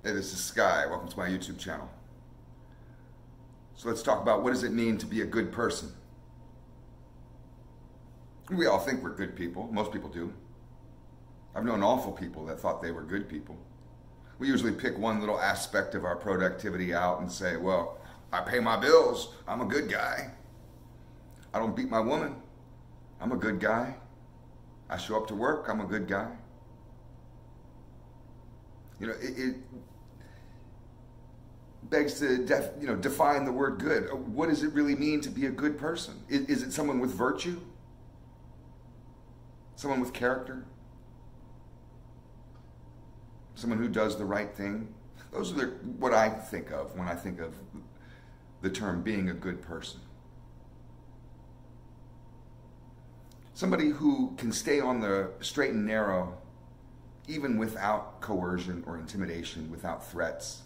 Hey, this is Sky. Welcome to my YouTube channel. So let's talk about what does it mean to be a good person. We all think we're good people. Most people do. I've known awful people that thought they were good people. We usually pick one little aspect of our productivity out and say, well, I pay my bills. I'm a good guy. I don't beat my woman. I'm a good guy. I show up to work. I'm a good guy. You know, it begs to define the word good. What does it really mean to be a good person? Is it someone with virtue? Someone with character? Someone who does the right thing? Those are what I think of when I think of the term being a good person. Somebody who can stay on the straight and narrow even without coercion or intimidation, without threats.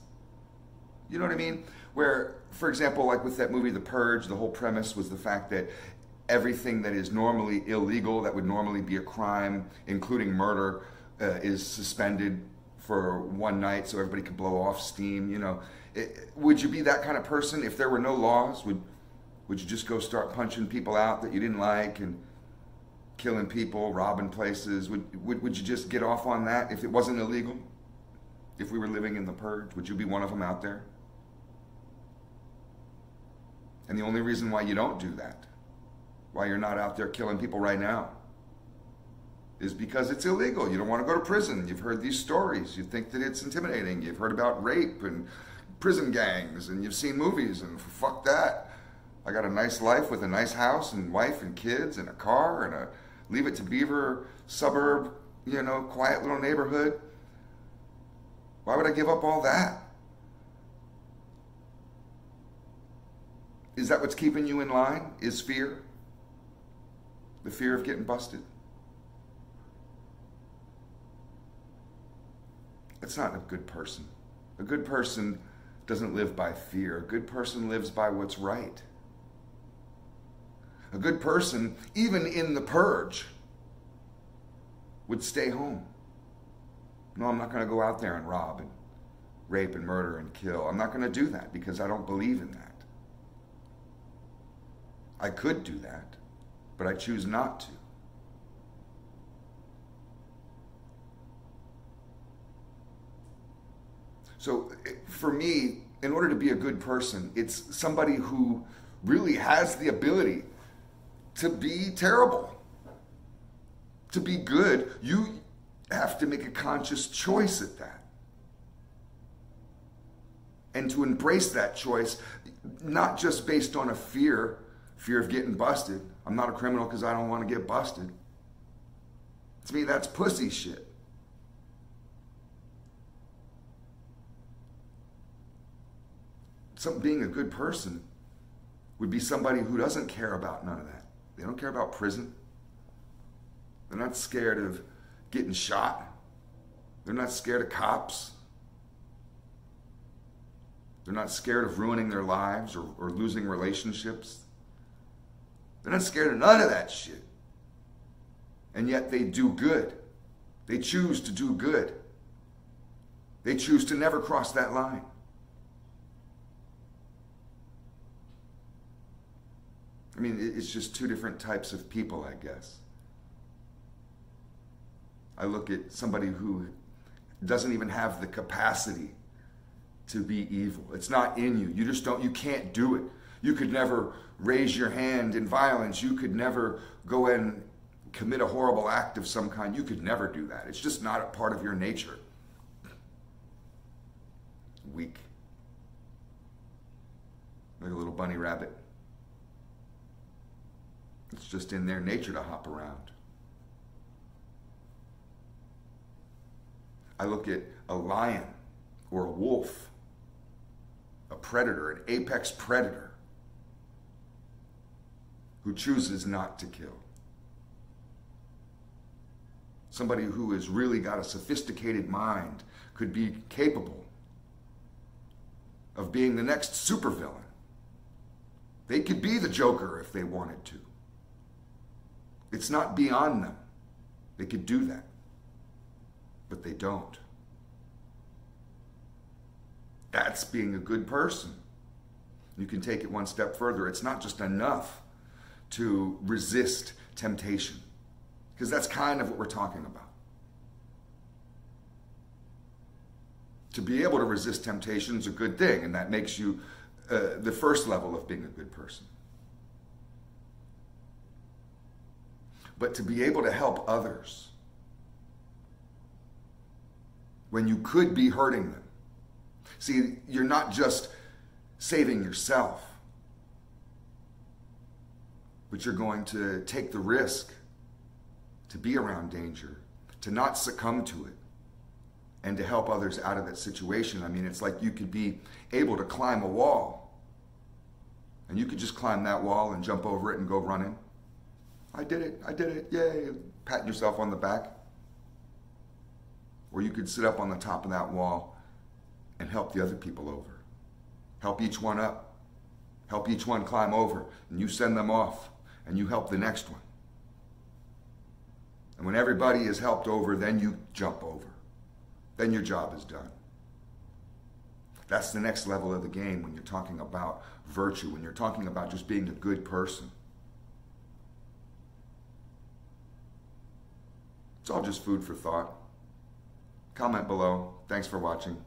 You know what I mean? Where, for example, like with that movie, The Purge, the whole premise was the fact that everything that is normally illegal, that would normally be a crime, including murder, is suspended for one night so everybody could blow off steam. You know, would you be that kind of person if there were no laws? Would you just go start punching people out that you didn't like and killing people, robbing places? Would you just get off on that if it wasn't illegal? If we were living in the Purge, would you be one of them out there? And the only reason why you don't do that, why you're not out there killing people right now, is because it's illegal. You don't want to go to prison. You've heard these stories. You think that it's intimidating. You've heard about rape and prison gangs, and you've seen movies, and fuck that. I got a nice life with a nice house and wife and kids and a car and a Leave It to Beaver suburb, you know, quiet little neighborhood. Why would I give up all that? Is that what's keeping you in line? Is fear? The fear of getting busted? That's not a good person. A good person doesn't live by fear. A good person lives by what's right. A good person, even in the Purge, would stay home. No, I'm not going to go out there and rob and rape and murder and kill. I'm not going to do that because I don't believe in that. I could do that, but I choose not to. So for me, in order to be a good person, it's somebody who really has the ability to be terrible. To be good, you have to make a conscious choice at that. And to embrace that choice, not just based on a fear of getting busted. I'm not a criminal because I don't want to get busted. To me, that's pussy shit. Being a good person would be somebody who doesn't care about none of that. They don't care about prison. They're not scared of getting shot. They're not scared of cops. They're not scared of ruining their lives or losing relationships. They're not scared of none of that shit. And yet they do good. They choose to do good. They choose to never cross that line. I mean, it's just two different types of people, I guess. I look at somebody who doesn't even have the capacity to be evil. It's not in you. You just don't, you can't do it. You could never raise your hand in violence. You could never go and commit a horrible act of some kind. You could never do that. It's just not a part of your nature. Weak. Like a little bunny rabbit. It's just in their nature to hop around. I look at a lion or a wolf, a predator, an apex predator who chooses not to kill. Somebody who has really got a sophisticated mind could be capable of being the next supervillain. They could be the Joker if they wanted to. It's not beyond them. They could do that, but they don't. That's being a good person. You can take it one step further. It's not just enough to resist temptation, because that's kind of what we're talking about. To be able to resist temptation is a good thing, and that makes you the first level of being a good person. But to be able to help others when you could be hurting them. See, you're not just saving yourself, but you're going to take the risk to be around danger, to not succumb to it, and to help others out of that situation. I mean, it's like you could be able to climb a wall, and you could just climb that wall and jump over it and go running. I did it, yay, patting yourself on the back. Or you could sit up on the top of that wall and help the other people over. Help each one up. Help each one climb over, and you send them off, and you help the next one. And when everybody is helped over, then you jump over. Then your job is done. That's the next level of the game when you're talking about virtue, when you're talking about just being a good person. It's all just food for thought. Comment below. Thanks for watching.